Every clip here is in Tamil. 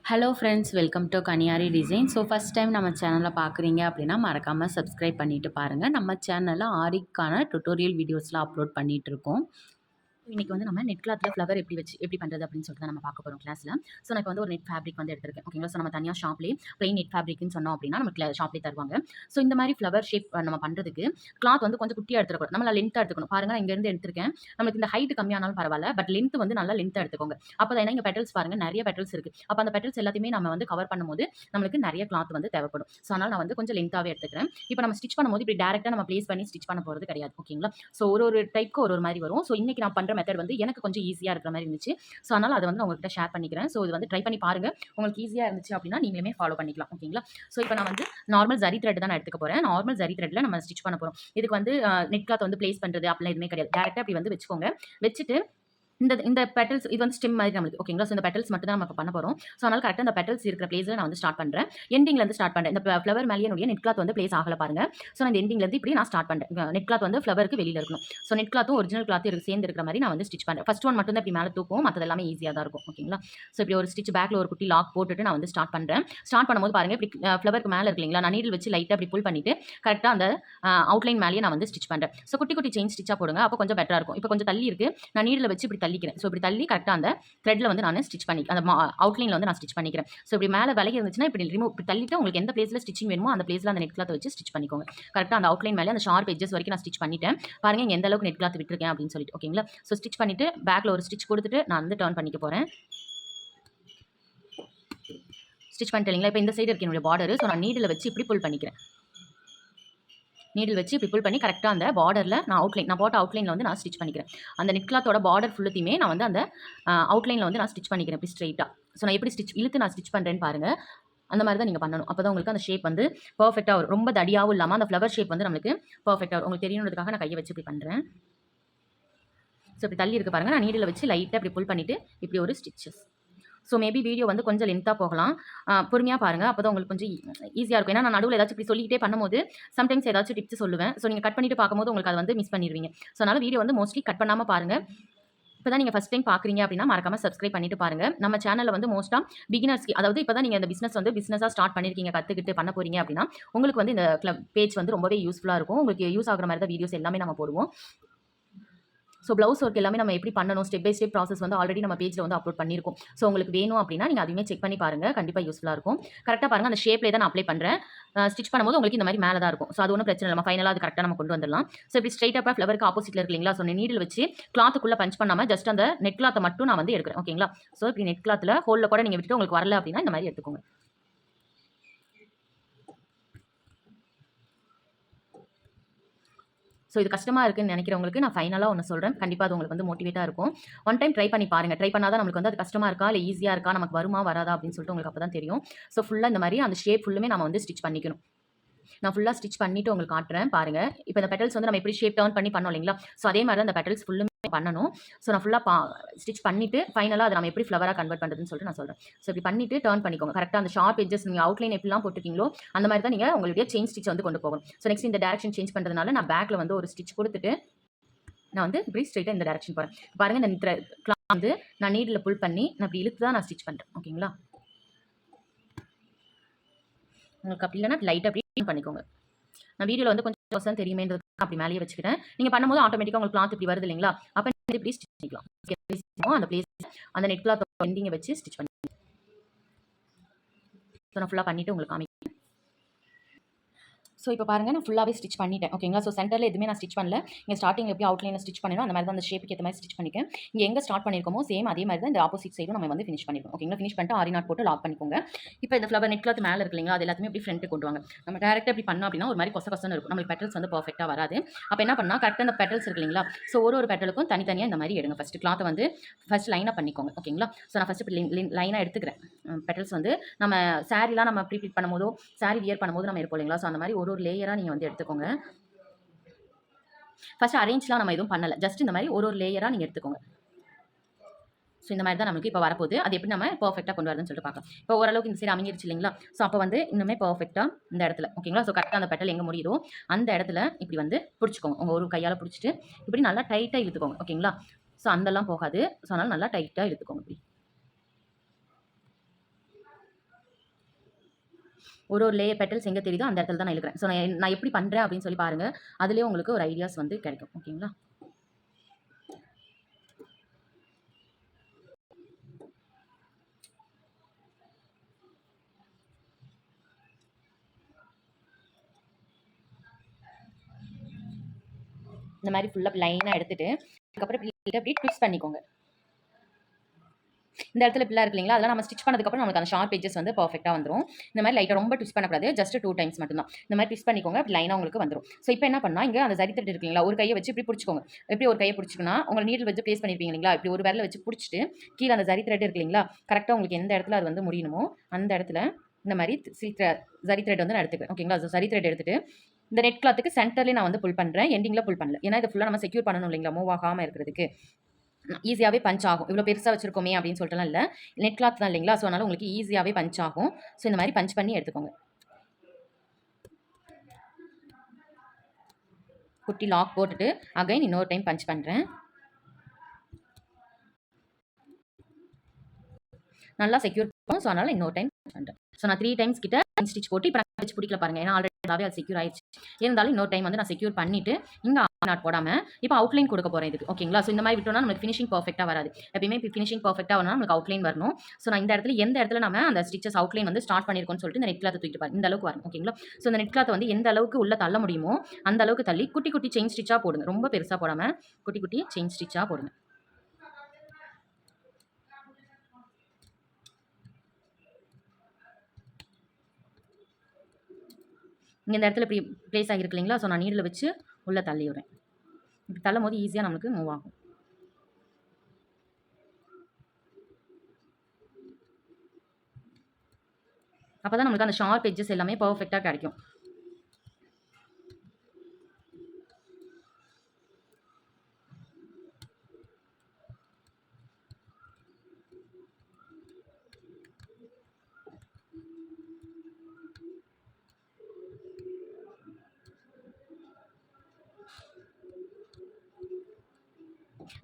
Hello friends, welcome to Kaniyari design. So first time நம்ம சேனலை பார்க்குறீங்க அப்படின்னா மறக்காமல் சப்ஸ்கிரைப் பண்ணிவிட்டு பாருங்கள். நம்ம சேனலில் ஆரிக்கான டுட்டோரியல் வீடியோஸ்லாம் அப்லோட் பண்ணிகிட்ருக்கோம். இன்னைக்கு வந்து நம்ம நெட் கிளாத்ல ஃப்ளவர் எப்படி பண்ணுறது அப்படின்னு சொல்லிட்டு தான் நம்ம பார்க்க போகிறோம் கிளாஸில். ஸோ எனக்கு வந்து ஒரு நெட் ஃபேப்ரிக் வந்து எடுத்திருக்கேன். ஓகேங்களா. ஸோ நம்ம தனியாக ஷாப்லேயே ப்ளைன் நெட் ஃபேப்ரிக்னு சொன்னோம் அப்படின்னா நமக்கு ஷாப்லேயே தருவாங்க. ஸோ இந்த மாதிரி ஃப்ளவர் ஷேப் நம்ம பண்ணுறதுக்கு கிளாத் வந்து கொஞ்சம் குட்டியாக எடுத்துக்கணும். நம்மள லென்த்தாக எடுத்துக்கணும். பாருங்க, நான் இங்கேருந்து எடுத்திருக்கேன். நமக்கு இந்த ஹைட் கம்மியானாலும் பரவாயில்ல, பட் லென்த் வந்து நல்லா லென்த்தாக எடுத்துக்கோங்க. அப்போ தான் இங்கே பெட்டல்ஸ் பாருங்க, நிறைய பெட்டல்ஸ் இருக்கு. அப்போ அந்த பெட்டல்ஸ் எல்லாத்தையுமே நம்ம வந்து கவர் பண்ணும்போது நம்மளுக்கு நிறைய கிளாத் வந்து தேவைப்படும். ஸோ அதனால் நான் வந்து கொஞ்சம் லென்த்தாகவே எடுத்துக்கிறேன். இப்போ நம்ம ஸ்டிச் பண்ணும்போது இப்படி டேரெக்டாக நம்ம ப்ளேஸ் பண்ணி ஸ்டிச் பண்ண போகிறது கிடையாது. ஓகேங்களா. ஸோ ஒரு டைப்க்கு ஒரு மாதிரி வரும். ஸோ இன்னைக்கு நான் பண்ணுற மெத்தட் வந்து எனக்கு கொஞ்சம் ஈஸியாக இருக்கிற மாதிரி இருந்துச்சு. ஸோ அதனால் அதை வந்து நான் உங்கள்கிட்ட ஷேர் பண்ணிக்கிறேன். ஸோ இது வந்து ட்ரை பண்ணி பாருங்க. உங்களுக்கு ஈஸியாக இருந்துச்சு அப்படின்னா நீங்களுமே ஃபாலோ பண்ணிக்கலாம். ஓகேங்களா. ஸோ இப்போ நான் வந்து நார்மல் ஜரி த்ரெட் தான் நான் எடுத்துக்க போகிறேன். நார்மல் ஜரி த்ரெட்ல நம்ம ஸ்டிச் பண்ண போகிறோம். இதுக்கு வந்து நெட் கிளாத் வந்து பிளேஸ் பண்ணுறது அப்படிலாம் எதுவுமே கிடையாது. டேரெக்டாக அப்படி வந்து வச்சுக்கோங்க. வச்சுட்டு இந்த பெட்டல்ஸ் இது வந்து ஸ்டெம் மாதிரி நம்மளுக்கு. ஓகேங்களா. ஸோ இந்த பெட்டல்ஸ் மட்டும் தான் நம்ம இப்போ பண்ண போகிறோம். ஸோ அதனால் கரெக்டாக இந்த பெட்டல்ஸ் இருக்கிற பிளேஸில் நான் வந்து ஸ்டார்ட் பண்ணுறேன். எண்டிங்லேருந்து ஸ்டார்ட் பண்ணுறேன். இந்த ஃப்ளவர் மேலேயே என்னுடைய நெட் கிளாத் வந்து பிளேஸ் ஆகல பாருங்க. ஸோ நான் இந்த எண்டிங்லேருந்து இப்படி நான் ஸ்டார்ட் பண்ணுறேன். நெட் கிளாத் வந்து ஃப்ளவருக்கு வெளியில் இருக்கணும். ஸோ நெட் கிளாத்தும் ஒரிஜினல் கிளாத்தும் சேர்ந்து இருக்கிற மாதிரி நான் வந்து ஸ்டிச் பண்ணுறேன். ஃபர்ஸ்ட் ஒன் மட்டும் தான் இப்படி மேலே தூக்கும், மற்றது எல்லாமே ஈஸியாக தான் இருக்கும். ஓகேங்களா. ஸோ இப்படி ஒரு ஸ்டிச் பேக்கில் ஒரு குட்டி லாக் போட்டுட்டு நான் வந்து ஸ்டார்ட் பண்ணுறேன். ஸ்டார்ட் பண்ணும்போது பாருங்க, இப்படி ஃப்ளவருக்கு மேலே இருக்கு இல்லைங்களா, நான் நீடில் வச்சு லைட்டாக அப்படி புல் பண்ணிட்டு கரெக்டாக அந்த அவுட்லைன் மேலேயே நான் வந்து ஸ்டிச் பண்ணுறேன். ஸோ குட்டி குட்டி செயின் ஸ்டிச்சாக போடுங்க, அப்போ கொஞ்சம் பெட்டராக இருக்கும். இப்போ கொஞ்சம் தள்ளி இருக்கு, நான் நீடில் வச்சு இப்படி தள்ளிக்கிறேன். ஸோ இப்படி தள்ளி கரெக்டாக அந்த த்ரெட்ல வந்து நான் ஸ்டிச் பண்ணி அந்த அவுட்லைன்ல வந்து நான் ஸ்டிச் பண்ணிக்கிறேன். ஸோ இப்படி மேலே விலகி இருந்துச்சுன்னா இப்படி இப்படி தள்ளிட்டு உங்களுக்கு எந்த பிளேஸ்ல ஸ்டிச்சிங் வேணுமோ அந்த பிளேஸ்ல அந்த நெட் கிளாத் வச்சு ஸ்டிச் பண்ணிக்கோங்க. கரெக்டாக அந்த அவுட்லைன் மேலே அந்த ஷார்ப் எட்ஜஸ் வரைக்கும் நான் ஸ்டிச் பண்ணிட்டேன். பாருங்க இங்க எந்த அளவுக்கு நெட் கிளாத் விட்டுருக்கேன் அப்படின்னு சொல்லிட்டு. ஓகேங்களா. ஸோ ஸ்டிச் பண்ணிட்டு பேக்ல ஒரு ஸ்டிச் கொடுத்துட்டு நான் வந்து டர்ன் பண்ணிக்க போறேன். ஸ்டிச் பண்ணிட்டீங்களா. இப்போ இந்த சைடு இருக்கு என்னுடைய பார்டர். ஸோ நான் நீடில் வச்சு இப்படி புல் பண்ணிக்கிறேன். நீடில் வச்சு இப்படி புல் பண்ணி கரெக்டாக அந்த பார்டரில் நான் போட்ட அவுட்லைனில் வந்து நான் ஸ்டிச் பண்ணிக்கிறேன். அந்த நெட் கிளாத்தோட பார்டர் ஃபுல்லுத்தையுமே நான் வந்து அந்த அவுட்லைனில் வந்து நான் ஸ்டிச் பண்ணிக்கிறேன் இப்படி ஸ்ட்ரைட்டாக. ஸோ நான் எப்படி இழுத்து நான் ஸ்டிச் பண்ணுறேன்னு பாருங்கள். அந்த மாதிரி தான் நீங்கள் பண்ணணும். அப்போ தான் உங்களுக்கு அந்த ஷேப் வந்து பர்ஃபெக்டாக வரும். ரொம்ப தடியாகவும் இல்லாமல் அந்த ஃப்ளவர் ஷேப் வந்து நம்மளுக்கு பர்ஃபெக்டாக வரும். உங்களுக்கு தெரியணுன்றதுக்காக நான் கையை வச்சு இப்படி பண்ணுறேன். ஸோ இப்படி தள்ளி இருக்கு பாருங்கள். நான் நீடில் வச்சு லைட்டாக இப்படி புல் பண்ணிவிட்டு இப்படி ஒரு ஸ்டிச்சஸ். ஸோ மேபி வீடியோ வந்து கொஞ்சம் லென்த்தாக போகலாம். பொறுமையாக பாருங்கள். அப்போ தான் உங்களுக்கு கொஞ்சம் ஈஸியாக இருக்கும். ஏன்னா நான் நடுவில் ஏதாச்சும் இப்படி சொல்லிக்கிட்டே பண்ணும்போது சம்டைம்ஸ் ஏதாச்சும் டிப்ஸ் சொல்லுவேன். ஸோ நீங்கள் கட் பண்ணிட்டு பார்க்கும்போது உங்களுக்கு அதை வந்து மிஸ் பண்ணிடுவீங்க. ஸோ அதனால் வீடியோ வந்து மோஸ்ட்லி கட் பண்ணாமல் பாருங்கள். இப்போ தான் நீங்கள் ஃபஸ்ட் டைம் பார்க்குறீங்க அப்படின்னா மறக்காம சப்ஸ்கிரைப் பண்ணிட்டு பாருங்கள். நம்ம சேனலில் வந்து மோஸ்ட்டாக பிகினர்ஸ்க்கு, அதாவது இப்போ தான் நீங்கள் இந்த பிஸ்னஸாக ஸ்டார்ட் பண்ணியிருக்கீங்க, கற்றுக்கிட்டு பண்ண போகிறீங்க அப்படின்னா உங்களுக்கு வந்து இந்த பேஜ் வந்து ரொம்பவே யூஸ்ஃபுல்லாக இருக்கும். உங்களுக்கு யூஸ் ஆகிற மாதிரி தான் வீடியோஸ் எல்லாமே நம்ம போடுவோம். ஸோ ப்ளவுஸ் ஒர்க் எல்லாமே நம்ம எப்படி பண்ணணும், ஸ்டெப் பை ஸ்டெப் ப்ராசஸ் வந்து ஆல்ரெடி நம்ம பேஜில் வந்து அப்லோட் பண்ணியிருக்கோம். ஸோ உங்களுக்கு வேணும் அப்படின்னா நீங்கள் அதுவுமே செக் பண்ணி பாருங்கள். கண்டிப்பாக யூஸ்ஃபுல்லாக இருக்கும். கரெக்டாக பாருங்கள், அந்த ஷேப்லேயே தான் நான் அப்ளை பண்ணுறேன். ஸ்டிச் பண்ணும்போது உங்களுக்கு இந்த மாதிரி மேலே தான் இருக்கும். ஸோ அது ஒன்றும் பிரச்சனை இல்லை. நம்ம ஃபைனலாக அது கரெக்டாக நம்ம கொண்டு வந்துடலாம். ஸோ இப்படி ஸ்ட்ரைட்டாக ஃப்ளவருக்கு ஆப்போசிட்டில் இருக்கு இல்லைங்களா. ஸோ நீடில் வச்சு கிளாத்துக்குள்ளே பஞ்ச் பண்ணாமல் ஜஸ்ட் அந்த நெட் கிளாத்தை மட்டும் நான் வந்து எடுக்கிறேன். ஓகேங்களா. ஸோ இப்படி நெட் கிளாத்தில் ஹோலில் கூட நீங்கள் விட்டுட்டு உங்களுக்கு வரல அப்படின்னா இந்த மாதிரி எடுத்துக்கோங்க. ஸோ இது கஷ்டமாக இருக்குன்னு நினைக்கிறவங்களுக்கு நான் ஃபைனலாக ஒன்று சொல்கிறேன். கண்டிப்பாக அது உங்களுக்கு வந்து மோட்டிவேட்டாக இருக்கும். ஒன் டைம் ட்ரை பண்ணி பாருங்கள். ட்ரை பண்ணால் தான் நம்மளுக்கு வந்து அது கஷ்டமாக இருக்கா இல்லை ஈஸியாக இருக்கா, நமக்கு வருமா வராதா அப்படின்னு சொல்லிட்டு உங்களுக்கு அப்போ தான் தெரியும். ஸோ ஃபுல்லாக இந்த மாதிரி அந்த ஷேப் ஃபுல்லுமே நம்ம வந்து ஸ்டிச் பண்ணிக்கணும். நான் ஃபுல்லாக ஸ்டிச் பண்ணிவிட்டு உங்களுக்கு காட்டுறேன் பாருங்கள். இப்போ இந்த பெட்டல்ஸ் வந்து நம்ம எப்படி ஷேப் டர்ன் பண்ணி பண்ணோம் இல்லைங்களா. ஸோ அதே மாதிரி தான் அந்த பெட்டல்ஸ் ஃபுல்லுமே பண்ணணும். ஸோ நான் ஃபுல்லாக ஸ்டிச் பண்ணிவிட்டு ஃபைனலாக அதை நம்ம எப்படி ஃப்ளவராக கன்வெர்ட் பண்ணுறதுன்னு சொல்லிட்டு நான் சொல்கிறேன். ஸோ இப்படி பண்ணிவிட்டு டர்ன் பண்ணிக்கோங்க. கரெக்டாக அந்த ஷார்ப் எட்ஜஸ் நீங்கள் அவுட்லைன் எப்படிலாம் போட்டுருக்கீங்களோ அந்த மாதிரி தான் நீங்கள் உங்களுடைய செயின் ஸ்டிச் வந்து கொண்டு போகணும். ஸோ நெக்ஸ்ட் இந்த டேரக்ஷன் சேஞ்ச் பண்ணுறதுனால நான் பேக்கில் வந்து ஒரு ஸ்டிச் கொடுத்துட்டு நான் வந்து இப்படி ஸ்ட்ரைட்டாக இந்த டேரக்ஷன் போகிறேன். பாருங்கள், இந்த கிளாத் வந்து நான் நீடில் புல் பண்ணி நான் இப்படி இழுத்து தான் நான் ஸ்டிச் பண்ணுறேன். ஓகேங்களா. உங்களுக்கு அப்படி இல்லைன்னா லைட்டாக அப்படி பண்ணிக்கோங்க. நான் வீடியோவில் வந்து கொஞ்சம் தெரியுமேன்றது அப்படி மேலேயே வச்சுக்கிறேன். நீங்கள் பண்ணும்போது ஆட்டோமேட்டிக்காக உங்களுக்கு கிளாத் இப்படி வருது இல்லைங்களா. அப்போ இப்படி ஸ்டிச் பண்ணிக்கலாம். அந்த பிளேஸ் அந்த நெட் கிளாத் எண்டிங்கை வச்சு ஸ்டிச் பண்ணி நான் ஃபுல்லாக பண்ணிவிட்டு உங்களுக்கு காமிக்கிறேன். ஸோ இப்போ பாருங்கள், நான் ஃபுல்லாகவே ஸ்டிச் பண்ணிட்டேன். ஓகேங்களா. ஸோ சென்டரில் எதுவுமே நான் ஸ்டிச் பண்ணல. இங்கே ஸ்டார்டிங் எப்படி அவுட்லைனில் ஸ்டிச் பண்ணணும் அந்த மாதிரி தான் அந்த ஷேப்புக்கு ஏற்ற மாதிரி ஸ்டிச் பண்ணிக்கேன். இங்கே எங்கே ஸ்டார்ட் பண்ணியிருக்கோமோ சேம் அதே மாதிரி தான் இந்த ஆப்போசிட் சைடும் நம்ம வந்து ஃபினிஷ் பண்ணிருக்கோம். ஓகேங்களா. ஃபினிஷ் பண்ணிட்டு ஆரி நாட் போட்டு லாக் பண்ணிக்கோங்க. இப்போ இந்த ஃப்ளவர் நெட் கிளாத் மேலே இருக்கு இல்லைங்களா, அது எல்லாத்தையுமே இப்படி ஃப்ரண்ட்டு கொண்டு வாங்க. நம்ம டேரெக்டாக இப்படி பண்ணோம் அப்படின்னா ஒரு மாதிரி கொசன்னு இருக்கும். நம்மளுக்கு பெட்டல்ஸ் வந்து பர்ஃபெக்டாக வராது. அப்போ என்ன பண்ணால் கரெக்டாக அந்த பெட்டல்ஸ் இருக்கு இல்லைங்களா. ஸோ ஒரு பெட்டலுக்கும் தனித்தனியாக இந்த மாதிரி எடுங்க. ஃபஸ்ட்டு கிளாத்தை வந்து ஃபஸ்ட் லைனாக பண்ணிக்கோங்க. ஓகேங்களா. ஸோ நான் ஃபஸ்ட்டு லைனாக எடுத்துக்கிறேன். பெட்டல்ஸ் வந்து நம்ம சாரீலாம் நம்ம ப்ரீப்ளீட் பண்ணும்போதோ சாரீ வியர் பண்ணும்போது நம்ம இருப்போம் இல்லைங்களா. ஸோ அந்த மாதிரி ஒரு லேயராக நீங்கள் வந்து எடுத்துக்கோங்க. ஃபர்ஸ்ட் அரேஞ்ச்லாம் நம்ம எதுவும் பண்ணல. ஜஸ்ட் இந்த மாதிரி ஒரு லேயராக நீங்கள் எடுத்துக்கோங்க. ஸோ இந்த மாதிரி தான் நமக்கு இப்போ வரப்போகுது. அது எப்படி நம்ம பர்ஃபெக்டாக கொண்டு வரதுன்னு சொல்லிட்டு பார்க்கலாம். இப்போ ஓரளவுக்கு இந்த சைடு அமைஞ்சிருச்சு இல்லைங்களா. ஸோ அப்போ வந்து இன்னுமே பர்ஃபெக்டாக இந்த இடத்துல ஓகேங்களா. ஸோ கரெக்டாக அந்த பெட்டல் எங்கே முடியுதோ அந்த இடத்துல இப்படி வந்து பிடிச்சிக்கோங்க. உங்கள் ஒரு கையால் பிடிச்சிட்டு இப்படி நல்லா டைட்டாக இழுத்துக்கோங்க. ஓகேங்களா. ஸோ அந்தெல்லாம் போகாது. ஸோ அதனால் நல்லா டைட்டாக இழுத்துக்கோங்க. இப்படி ஒரு லேயர் பெட்டல்ஸ் எங்கே தெரியுதோ அந்த இடத்துல தான் நான் இழுக்கிறேன். ஸோ நான் எப்படி பண்ணுறேன் அப்படின்னு சொல்லி பாருங்கள். அதுலேயே உங்களுக்கு ஒரு ஐடியாஸ் வந்து கிடைக்கும். ஓகேங்களா? இந்த மாதிரி ஃபுல்லாக லைனாக எடுத்துட்டு அதுக்கப்புறம் இப்படி ட்விஸ்ட் பண்ணிக்கோங்க. இந்த இடத்துல இப்படிலாம் இருக்கு இல்லைங்களா, அதெல்லாம் நம்ம ஸ்டிச் பண்ணதுக்கப்புறம் நமக்கு அந்த ஷார்ப் எட்ஜஸ் வந்து பர்ஃபெக்டாக வந்துடும். இந்த மாதிரி லைட்டாக ரொம்ப ட்விஸ்ட் பண்ணக்கூடாது. ஜஸ்ட் 2 டைம்ஸ் மட்டும் தான். இந்த மாதிரி ட்விஸ்ட் பண்ணிக்கோங்க. அப்படி லைனாக உங்களுக்கு வந்துடும். ஸோ இப்போ என்ன பண்ணால் இங்கே அந்த ஜரி த்ரெட் இருக்கு இல்லைங்களா, ஒரு கையை வச்சு இப்படி பிடிச்சிக்கோங்க. எப்படி ஒரு கையை பிடிச்சிக்கணும், உங்களை நீடில் வச்சு ப்ளேஸ் பண்ணியிருப்பீங்க இல்லைங்களா, இப்படி ஒரு விரல வச்சு பிடிச்சிட்டு கீழே அந்த ஜரி த்ரெட் இருக்கு இல்லைங்களா, கரெக்டாக உங்களுக்கு எந்த இடத்துல அது வந்து முடியணுமோ அந்த இடத்துல இந்த மாதிரி ஜரி த்ரெட் வந்து நான் எடுத்துக்கிறேன். ஓகேங்களா? ஜரி த்ரெட் எடுத்துட்டு இந்த நெட் கிளாத்துக்கு சென்டர்லேயே நான் வந்து புல் பண்ணுறேன். எண்டிங்கில் புல் பண்ணல. ஏன்னா இது ஃபுல்லாக நம்ம செக்யூர் பண்ணணும் இல்லைங்களா, மூவ் ஆகாமல் இருக்கிறதுக்கு. ஈஸியாகவே பஞ்ச் ஆகும். இவ்வளோ பெருசாக வச்சிருக்கோமே அப்படின்னு சொல்லிட்டுலாம் இல்லை. நெட் கிளாத் தான் இல்லைங்களா, ஸோ அதனால் உங்களுக்கு ஈஸியாகவே பஞ்ச் ஆகும். ஸோ இந்த மாதிரி பஞ்ச் பண்ணி எடுத்துக்கோங்க. குட்டி லாக் போட்டுட்டு அகைன் இன்னொரு டைம் பஞ்ச் பண்ணுறேன். நல்லா செக்யூர் பண்ணும். ஸோ அதனால் இன்னொரு டைம் பண்ணுறேன். ஸோ நான் 3 டைம்ஸ் கிட்ட ஸ்டிச் போட்டு இப்போ நான் வச்சு பிடிக்கல பாருங்கள். ஏன்னா ஆல்ரெடி அது செக்யூர் ஆயிடுச்சு. இருந்தாலும் இன்னொரு டைம் வந்து நான் செக்யூர் பண்ணிவிட்டு இங்கே நாட் போடாமல் இப்போ அவுட்லைன் கொடுக்க போகிறேன் இதுக்கு. ஓகேங்களா? ஸோ இந்த மாதிரி விட்டோம்னா நமக்கு ஃபினிஷிங் பர்ஃபெக்டாக வராது. எப்பயுமே இப்போ ஃபினிஷிங் பர்ஃபெக்டாக வரணும் நமக்கு அவுட்லைன் வரணும். ஸோ நான் இந்த இடத்துல எந்த இடத்துல நம்ம அந்த ஸ்டிச்சஸ் அவுட்லைன் வந்து ஸ்டார்ட் பண்ணியிருக்கோம்னு சொல்லிட்டு இந்த நெட் கிளாத்தை தூக்கிட்டு பாருங்க. இந்த அளவுக்கு வரணும். ஓகேங்களா? ஸோ இந்த நெட் கிளாத்தை வந்து எந்த அளவுக்கு உள்ள தள்ள முடியுமோ அந்த அளவுக்கு தள்ளி குட்டி குட்டி செயின் ஸ்டிச்சாக போடுங்க. ரொம்ப பெருசாக போடாமல் குட்டி குட்டி செயின் ஸ்டிச்சாக போடுங்க. இங்கே இந்த இடத்துல இப்படி ப்ளேஸ் ஆகிருக்கு இல்லைங்களா, ஸோ நான் நீடில் வச்சு உள்ளே தள்ளி விடுறேன். இப்படி தள்ளும் போது ஈஸியாக நமக்கு மூவ் ஆகும். அப்போ தான் நம்மளுக்கு அந்த ஷார்ப் எட்ஜஸ் எல்லாமே பர்ஃபெக்டாக கிடைக்கும்.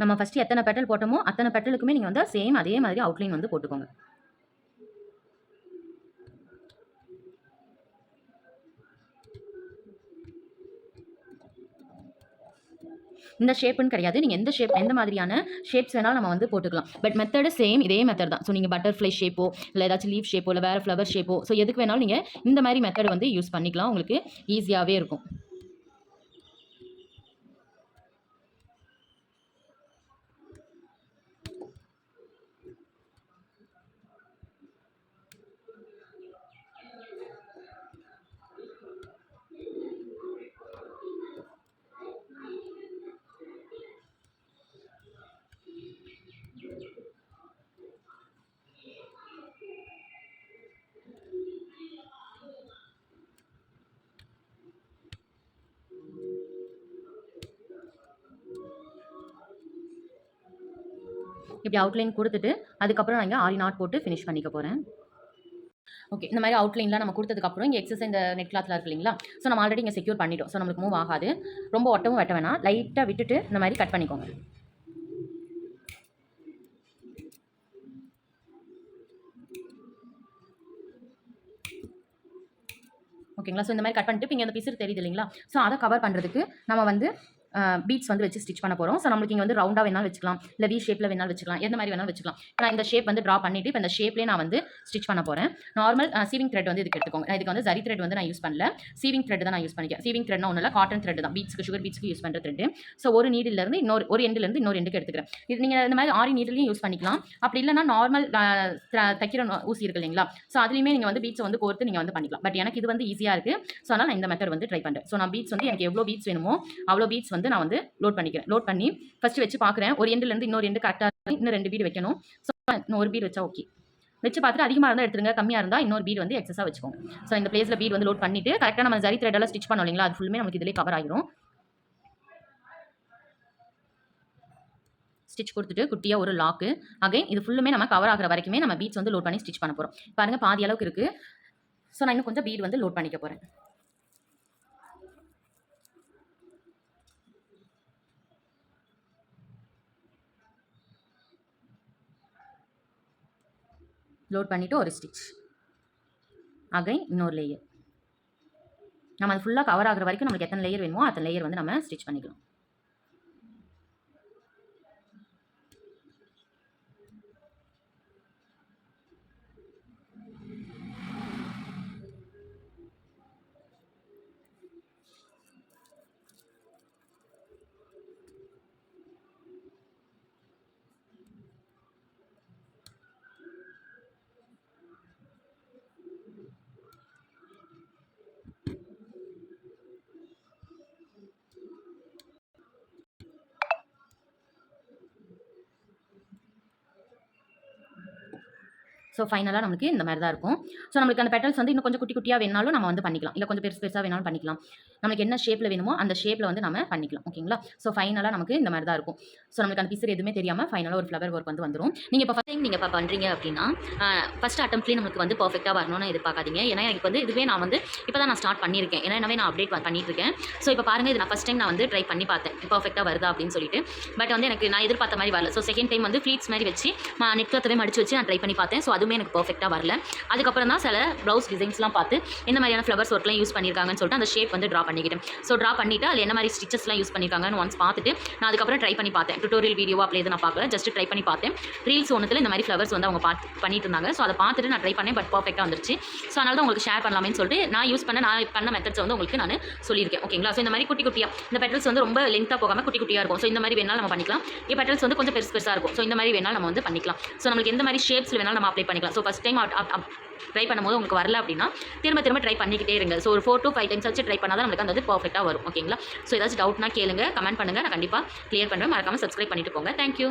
நம்ம ஃபஸ்ட்டு எத்தனை பெட்டல் போட்டோமோ அத்தனை பெட்டலுக்குமே நீங்கள் வந்து சேம் அதே மாதிரி அவுட்லைன் வந்து போட்டுக்கோங்க. இந்த ஷேப்புன்னு கிடையாது. நீங்கள் எந்த மாதிரியான ஷேப்ஸ் வேணாலும் நம்ம வந்து போட்டுக்கலாம். பட் மெத்தடு சேம் இதே மெத்தட் தான். ஸோ நீங்கள் பட்டர்ஃப்ளை ஷேப்போ இல்லை ஏதாச்சும் லீஃப் ஷேப்போ இல்லை வேறு ஃப்ளவர் ஷேப்போ ஸோ எதுக்கு வேணாலும் நீங்கள் இந்த மாதிரி மெத்தட் வந்து யூஸ் பண்ணிக்கலாம். உங்களுக்கு ஈஸியாகவே இருக்கும். இப்படி அவுட்லைன் கொடுத்துட்டு அதுக்கப்புறம் நான் இங்கே ஆரி நாட் போட்டு ஃபினிஷ் பண்ணிக்க போகிறேன். ஓகே, இந்த மாதிரி அவுட்லைன்லாம் நம்ம கொடுத்ததுக்கப்புறம் இங்கே எக்ஸஸ் இந்த நெட் கிளாத்தில் இருக்கு இல்லைங்களா, ஸோ நம்ம ஆல்ரெடி இங்கே செக்யூர் பண்ணிட்டோம். ஸோ நம்மளுக்கு மூவ் ஆகாது. ரொம்ப ஒட்டவும் வெட்ட வேணாம். லைட்டாக விட்டுட்டு இந்த மாதிரி கட் பண்ணிக்கோங்க. ஓகேங்களா? ஸோ இந்த மாதிரி கட் பண்ணிட்டு இப்போ இங்கே அந்த பீஸ் தெரியுது இல்லைங்களா, ஸோ அதை கவர் பண்ணுறதுக்கு நம்ம வந்து பீட்ஸ் வந்து வச்சு ஸ்டிச் பண்ண போகிறோம். ஸோ நம்மளுக்கு இங்கே வந்து ரவுண்டாக வேணாலும் வச்சுக்கலாம், இல்லை வி ஷேப்பில் வேணாலும் வச்சுக்கலாம், எந்த மாதிரி வேணாலும் வச்சுக்கலாம். இப்போ நான் இந்த ஷேப் வந்து ட்ரா பண்ணிவிட்டு இப்போ இந்த ஷேப்லேயே நான் வந்து ஸ்டிச் பண்ண போகிறேன். நார்மல் சீவிங் த்ரெட் வந்து இதுக்கு எடுத்துக்கோங்க. நான் இதுக்கு வந்து ஜரி த்ரெட் வந்து நான் யூஸ் பண்ணல, சீவிங் த்ரெட் தான் நான் யூஸ் பண்ணிக்கிறேன். சீவிங் த்ரெட்னா ஒன்றும் இல்லை, காட்டன் த்ரெட் தான். பீட்ஸ்க்கு சுகர் பீட்ஸ்க்கு யூஸ் பண்ணுற த்ரெட். ஸோ ஒரு நீடிலேருந்து ஒரு எண்டிலேருந்து இன்னொரு எண்டுக்கு எடுத்துக்கிறேன். இது நீங்கள் இந்த மாதிரி ஆரி நீடிலையும் யூஸ் பண்ணிக்கலாம். அப்படி இல்லைனா நார்மல் தைக்கிற ஊசி இருக்கு இல்லைங்களா, ஸோ அதுலேயுமே நீங்கள் வந்து பீட்ஸை வந்து கோர்த்து நீங்கள் வந்து பண்ணிக்கலாம். பட் எனக்கு இது வந்து ஈஸியாக இருக்குது. ஸோ அதனால் நான் இந்த மெத்தட் வந்து ட்ரை பண்ணுறேன். ஸோ நான் பீட்ஸ் வந்து எனக்கு எவ்வளோ பீட்ஸ் வேணுமோ அவ்வளோ பீட்ஸ் வந்து நான் வந்து லோட் பண்ணிக்கிறேன். லோட் பண்ணி ஃபர்ஸ்ட் வச்சு பார்க்குறேன். ஒரு எண்டுலேருந்து இன்னொரு எண்டு கரெக்டாக இன்னும் 2 பீட் வைக்கணும். ஸோ இன்னும் ஒரு பீட் வச்சா ஓகே. வச்சு பார்த்துட்டு அதிகமாக இருந்தால் எடுத்துருங்க, கம்மியாக இருந்தால் இன்னொரு பீட் வந்து எக்ஸஸாக வச்சுக்கோங்க. ஸோ இந்த பிளேஸில் பீட் வந்து லோட் பண்ணிவிட்டு கரெக்டாக நம்ம ஜரி த்ரெட் எல்லாம் ஸ்டிச் பண்ணோம் இல்லைங்களா, அது ஃபுல்லுமே நமக்கு இதிலே கவர் ஆகிரும். ஸ்டிச் கொடுத்துட்டு குட்டியாக ஒரு லாக்கு அகைன் இது ஃபுல்லுமே நம்ம கவர் ஆகிற வரைக்குமே நம்ம பீட்ஸ் வந்து லோட் பண்ணி ஸ்டிச் பண்ண போகிறோம். பாருங்கள் பாதி அளவுக்கு இருக்குது. ஸோ நான் இன்னும் கொஞ்சம் பீட் வந்து லோட் பண்ணிக்க போகிறேன். லோட் பண்ணிவிட்டு ஒரு ஸ்டிச் அகைன் இன்னொரு லேயர். நம்ம அது ஃபுல்லாக கவர் ஆகிற வரைக்கும் நம்மளுக்கு எத்தனை லேயர் வேணுமோ அத்தனை லேயர் வந்து நம்ம ஸ்டிச் பண்ணிக்கலாம். ஸோ ஃபைனலாக நமக்கு இந்த மாதிரி தான் இருக்கும். ஸோ நம்மளுக்கு அந்த பெட்டல்ஸ் வந்து இன்னும் கொஞ்சம் குட்டி குட்டியாக வேணாலும் நம்ம வந்து பண்ணிக்கலாம், இல்லை கொஞ்சம் பெருசாக வேணாலும் பண்ணிக்கலாம். நமக்கு என்ன ஷேப்பில் வேணுமோ அந்த ஷேப்பில் வந்து நம்ம பண்ணிக்கலாம். ஓகேங்களா? ஸோ ஃபைனலாக நமக்கு இந்த மாதிரி தான் இருக்கும். ஸோ நம்மளுக்கு அந்த பிசர் எதுவுமே தெரியாமல் ஃபைனலாக ஒரு ஃப்ளவர் ஒர்க் வந்து வந்துடும். நீங்கள் இப்போ ஃபஸ்ட் டைம் நீங்கள் இப்போ பண்ணுறீங்க அப்படின்னா ஃபஸ்ட் அட்டம்ப்ட்லேயே நமக்கு வந்து பர்ஃபெக்டாக வரணும்னு எதிர்பார்க்காதீங்க. ஏன்னா எனக்கு வந்து இதுவே நான் வந்து இப்போ தான் நான் ஸ்டார்ட் பண்ணியிருக்கேன். ஏன்னா நான் அப்டேட் பண்ணிட்டு இருக்கேன். ஸோ இப்போ பாருங்கள், இது நான் ஃபஸ்ட் டைம் நான் வந்து ட்ரை பண்ணி பார்த்தேன் பர்ஃபெக்டாக வருதா அப்படின்னு சொல்லிட்டு. பட் வந்து எனக்கு நான் எதிர்பார்த்த மாதிரி வரல. ஸோ செகண்ட் டைம் வந்து ஃப்ளீட்ஸ் மாதிரி வச்சு நெட் கிளாத்தவே மடிச்சு வச்சு நான் ட்ரை பண்ணி பார்த்தேன். ஸோ அதுவுமே எனக்கு பர்ஃபெக்டாக வரல. அதுக்கப்புறம் தான் சில ப்ளவுஸ் டிசைன்ஸ்லாம் பார்த்து என்ன மாதிரியான ஃப்ளவர்ஸ் ஒர்க்லாம் யூஸ் பண்ணியிருக்காங்கன்னு சொல்லிட்டு அந்த ஷேப் வந்து ட்ரா பண்ணிக்கிட்டேன். ஸோ ட்ரா பண்ணிவிட்டு அதில் என்ன மாதிரி ஸ்டிச்சஸ்லாம் யூஸ் பண்ணியிருக்காங்கன்னு ஒன்ஸ் பார்த்துட்டு நான் அதுக்கப்புறம் ட்ரை பண்ணி பார்த்தேன். டுட்டோரியல் வீடியோவா அப்படி எதுவும் நான் பார்க்கல, ஜஸ்ட் ட்ரை பண்ணி பார்த்தேன். ரீல்ஸ் ஒன்றுத்தில் இந்த மாதிரி ஃப்ளவர்ஸ் வந்து அவங்க பண்ணிட்டு இருந்தாங்க. ஸோ அதை பார்த்துட்டு நான் ட்ரை பண்ணேன். பட் பர்ஃபெக்டாக வந்துருச்சு. ஸோ அதனால தான் உங்களுக்கு ஷேர் பண்ணலாமேன்னு சொல்லிட்டு நான் பண்ண மெத்தட்ஸ் வந்து உங்களுக்கு நான் சொல்லியிருக்கேன். ஓகேங்களா? ஸோ இந்த மாதிரி குட்டி குட்டியாக இந்த பெட்டல்ஸ் வந்து ரொம்ப லென்த்தாக போகாமல் குட்டி குட்டியாக இருக்கும். ஸோ இந்த மாதிரி வேணாலும் நம்ம பண்ணிக்கலாம். இந்த பெட்டல்ஸ் வந்து கொஞ்சம் பெருசாக இருக்கும். ஸோ இந்த மாதிரி வேணாலும் நம்ம வந்து பண்ணிக்கலாம். ஸோ நம்மளுக்கு எந்த மாதிரி ஷேப்ஸில் வேணாலும் நம்ம அப்ளை பண்ணிக்கலாம். ஸோ ஃபஸ்ட் டைம் ட்ரை பண்ணும்போது உங்களுக்கு வரல அப்படின்னா திரும்ப ட்ரை பண்ணிக்கிட்டே இருங்க. ஸோ ஒரு 4 to 5 டைம்ஸ் வச்சு ட்ரை பண்ணால் தான் நம்மளுக்கு அந்த பர்ஃபெக்டாக வரும். ஓகேங்களா? ஸோ ஏதாச்சும் டவுட்னா கேளுங்க, கமெண்ட் பண்ணுங்கள். நான் கண்டிப்பாக கிளியர் பண்ணுறேன். மறக்காமல் சப்ஸ்கிரைப் பண்ணிட்டு போங்க. தேங்க்யூ.